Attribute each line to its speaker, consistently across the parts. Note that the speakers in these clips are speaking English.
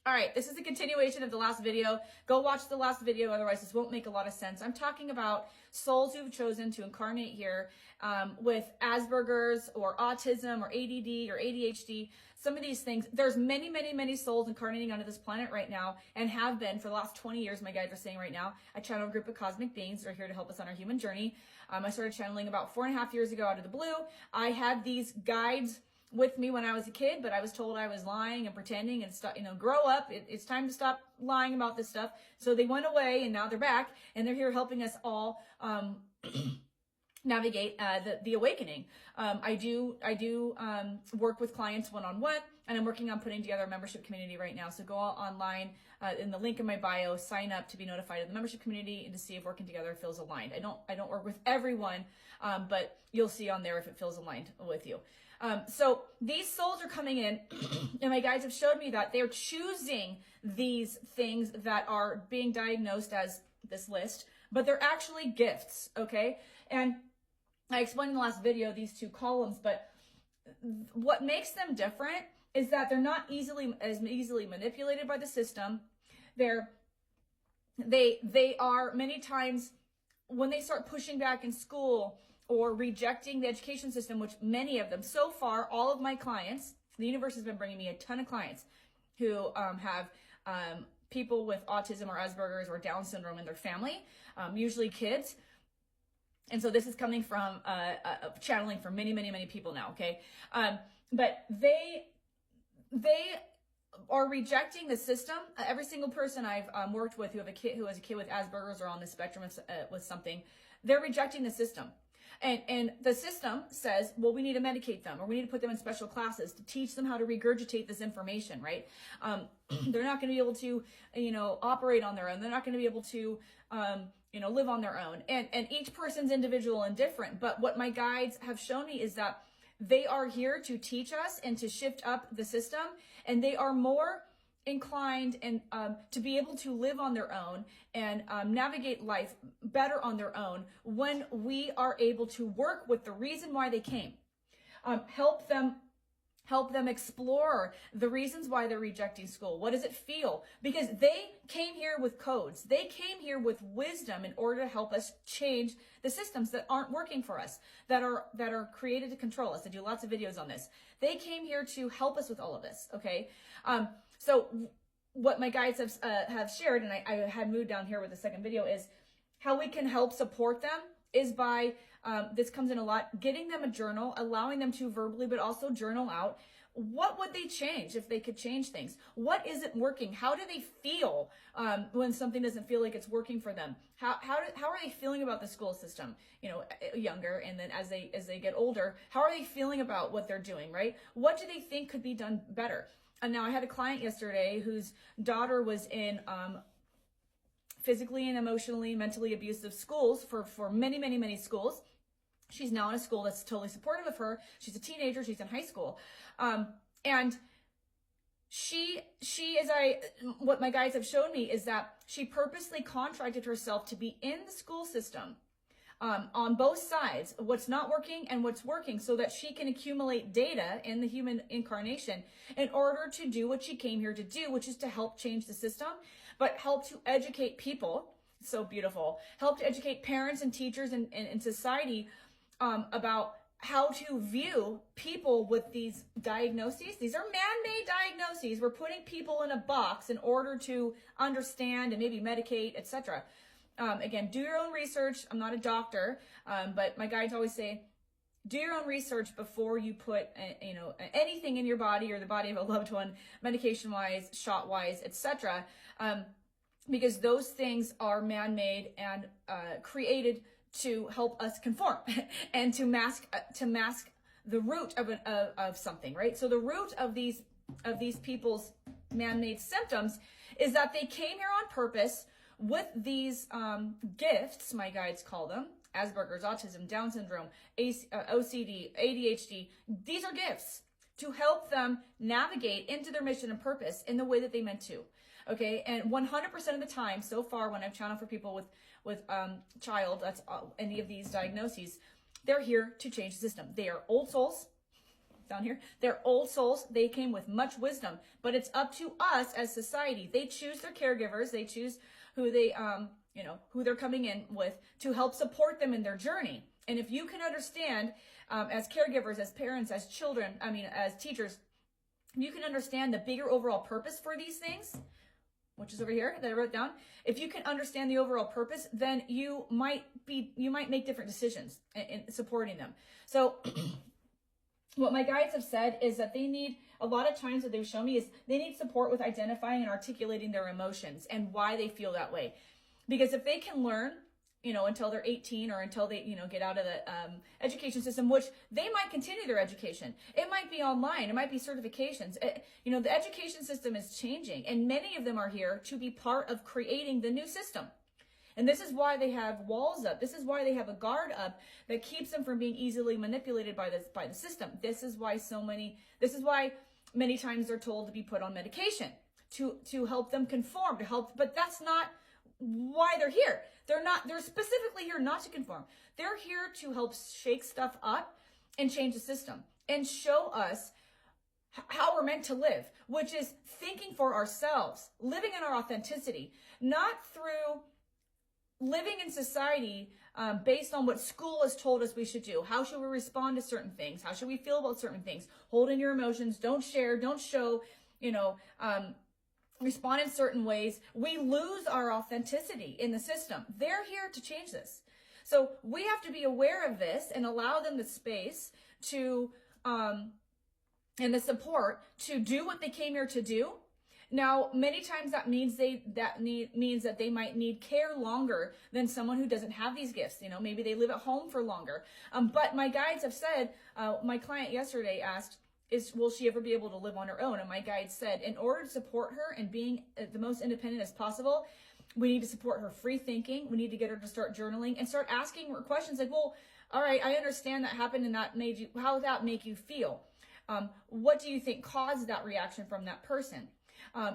Speaker 1: All right, this is a continuation of the last video. Go watch the last video, otherwise this won't make a lot of sense. I'm talking about souls who've chosen to incarnate here with Aspergers or autism or ADD or ADHD, some of these things. There's many, many, many souls incarnating onto this planet right now and have been for the last 20 years, my guides are saying right now. I channel a group of cosmic beings that are here to help us on our human journey. I started channeling about 4.5 years ago out of the blue. I had these guides with me when I was a kid, but I was told I was lying and pretending and stuff, grow up. It's time to stop lying about this stuff. So they went away and now they're back and they're here helping us all, navigate, the awakening. I do work with clients one-on-one, and I'm working on putting together a membership community right now. So go online, in the link in my bio, sign up to be notified of the membership community and to see if working together feels aligned. I don't work with everyone, but you'll see on there if it feels aligned with you. So these souls are coming in and my guides have showed me that they're choosing these things that are being diagnosed as this list, but they're actually gifts. Okay. And I explained in the last video, these two columns, but what makes them different is that they're not as easily manipulated by the system. They are many times when they start pushing back in school or rejecting the education system, which many of them, so far, all of my clients, the universe has been bringing me a ton of clients who have people with autism or Asperger's or Down syndrome in their family, usually kids. And so this is coming from channeling for many, many, many people now, okay? But they are rejecting the system. Every single person I've worked with who has a kid with Asperger's or on the spectrum with something, they're rejecting the system. And the system says, well, we need to medicate them, or we need to put them in special classes to teach them how to regurgitate this information, right? They're not going to be able to, operate on their own. They're not going to be able to, live on their own. And each person's individual and different. But what my guides have shown me is that they are here to teach us and to shift up the system. And they are more inclined and to be able to live on their own and navigate life better on their own when we are able to work with the reason why they came. Help them explore the reasons why they're rejecting school. What does it feel? Because they came here with codes. They came here with wisdom in order to help us change the systems that aren't working for us, that are created to control us. I do lots of videos on this. They came here to help us with all of this, okay? So what my guides have shared, and I had moved down here with the second video, is how we can help support them is by, this comes in a lot, getting them a journal, allowing them to verbally, but also journal out. What would they change if they could change things? What isn't working? How do they feel when something doesn't feel like it's working for them? How are they feeling about the school system? Younger, and then as they get older, how are they feeling about what they're doing, right? What do they think could be done better? And now I had a client yesterday whose daughter was in physically and emotionally, mentally abusive schools for many, many, many schools. She's now in a school that's totally supportive of her. She's a teenager. She's in high school. And what my guides have shown me is that she purposely contracted herself to be in the school system on both sides, what's not working and what's working, so that she can accumulate data in the human incarnation in order to do what she came here to do, which is to help change the system, but help to educate people. So beautiful. Help to educate parents and teachers and society about how to view people with these diagnoses. These are man-made diagnoses. We're putting people in a box in order to understand and maybe medicate, etc. Again, do your own research. I'm not a doctor, but my guides always say, do your own research before you put, anything in your body or the body of a loved one, medication-wise, shot-wise, etc. Because those things are man-made and created to help us conform and to mask the root of something, right? So the root of these people's man-made symptoms is that they came here on purpose with these gifts, my guides call them, Asperger's, autism, Down syndrome, OCD, ADHD. These are gifts to help them navigate into their mission and purpose in the way that they meant to. Okay, and 100% of the time so far when I've channeled for people with child, that's any of these diagnoses, they're here to change the system. They are old souls. down here, they're old souls. They came with much wisdom, but it's up to us as society. They choose their caregivers. They choose who they, who they're coming in with to help support them in their journey. And if you can understand, as caregivers, as parents, as children, as teachers, you can understand the bigger overall purpose for these things, which is over here that I wrote down. If you can understand the overall purpose, then you might make different decisions in supporting them. So what my guides have said is that they need, a lot of times what they've shown me is they need support with identifying and articulating their emotions and why they feel that way. Because if they can learn, until they're 18 or until they, get out of the education system, which they might continue their education. It might be online. It might be certifications. The education system is changing, and many of them are here to be part of creating the new system. And this is why they have walls up. This is why they have a guard up that keeps them from being easily manipulated by the system. This is why many times they're told to be put on medication to help them conform, but that's not why they're here. They're specifically here not to conform. They're here to help shake stuff up and change the system and show us how we're meant to live, which is thinking for ourselves, living in our authenticity, not through living in society based on what school has told us we should do. How should we respond to certain things? How should we feel about certain things? Hold in your emotions, don't share, don't show, respond in certain ways. We lose our authenticity in the system. They're here to change this. So we have to be aware of this and allow them the space to, and the support to do what they came here to do. Now, many times that means that they might need care longer than someone who doesn't have these gifts. Maybe they live at home for longer. But my guides have said, my client yesterday asked, will she ever be able to live on her own? And my guide said, in order to support her and being the most independent as possible, we need to support her free thinking. We need to get her to start journaling and start asking her questions like, well, all right, I understand that happened and how did that make you feel? What do you think caused that reaction from that person?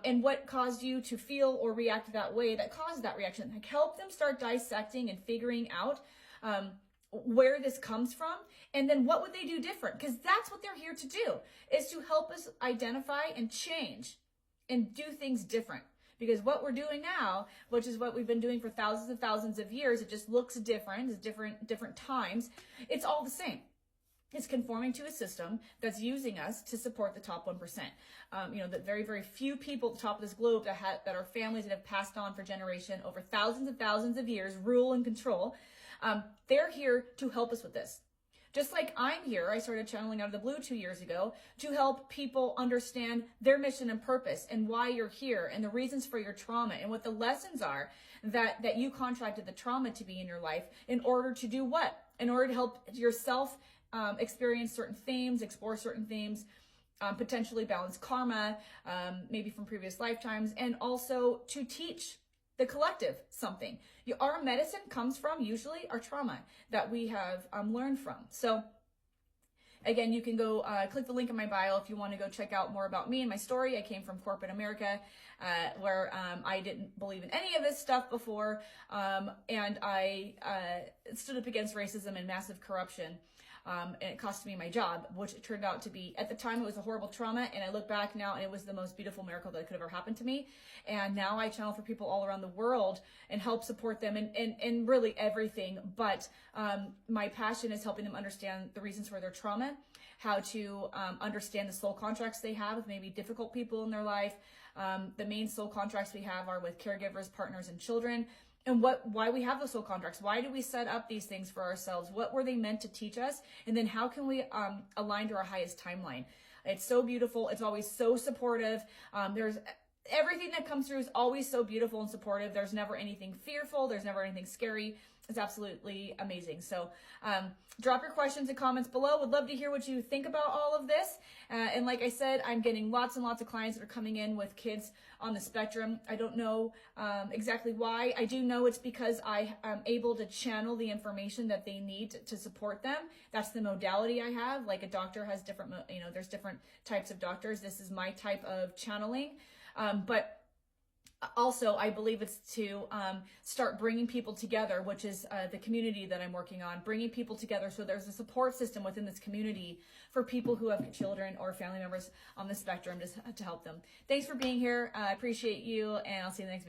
Speaker 1: And what caused you to feel or react that way that caused that reaction? Like, help them start dissecting and figuring out where this comes from, and then what would they do different? Because that's what they're here to do, is to help us identify and change and do things different. Because what we're doing now, which is what we've been doing for thousands and thousands of years, it just looks different, it's different times. It's all the same. It's conforming to a system that's using us to support the top 1%. The very, very few people at the top of this globe that are families that have passed on for generation over thousands and thousands of years, rule and control. They're here to help us with this. Just like I'm here, I started channeling out of the blue 2 years ago to help people understand their mission and purpose and why you're here and the reasons for your trauma and what the lessons are that you contracted the trauma to be in your life in order to do what? In order to help yourself experience certain themes, explore certain themes, potentially balance karma, maybe from previous lifetimes, and also to teach the collective something. Our medicine comes from usually our trauma that we have learned from. So again, you can go click the link in my bio if you want to go check out more about me and my story. I came from corporate America where I didn't believe in any of this stuff before, and I stood up against racism and massive corruption. And it cost me my job, which it turned out to be, at the time, it was a horrible trauma. And I look back now and it was the most beautiful miracle that could ever happen to me. And now I channel for people all around the world and help support them in really everything. But my passion is helping them understand the reasons for their trauma, how to understand the soul contracts they have with maybe difficult people in their life. The main soul contracts we have are with caregivers, partners, and children. And why we have those soul contracts. Why do we set up these things for ourselves? What were they meant to teach us? And then how can we align to our highest timeline? It's so beautiful. It's always so supportive. There's everything that comes through is always so beautiful and supportive. There's never anything fearful. There's never anything scary. It's absolutely amazing. So drop your questions and comments below. Would love to hear what you think about all of this. And like I said, I'm getting lots and lots of clients that are coming in with kids on the spectrum. I don't know exactly why. I do know it's because I am able to channel the information that they need to support them. That's the modality I have. Like a doctor has different, there's different types of doctors. This is my type of channeling. But Also, I believe it's to start bringing people together, which is the community that I'm working on, bringing people together so there's a support system within this community for people who have children or family members on the spectrum to help them. Thanks for being here. I appreciate you, and I'll see you in the next video.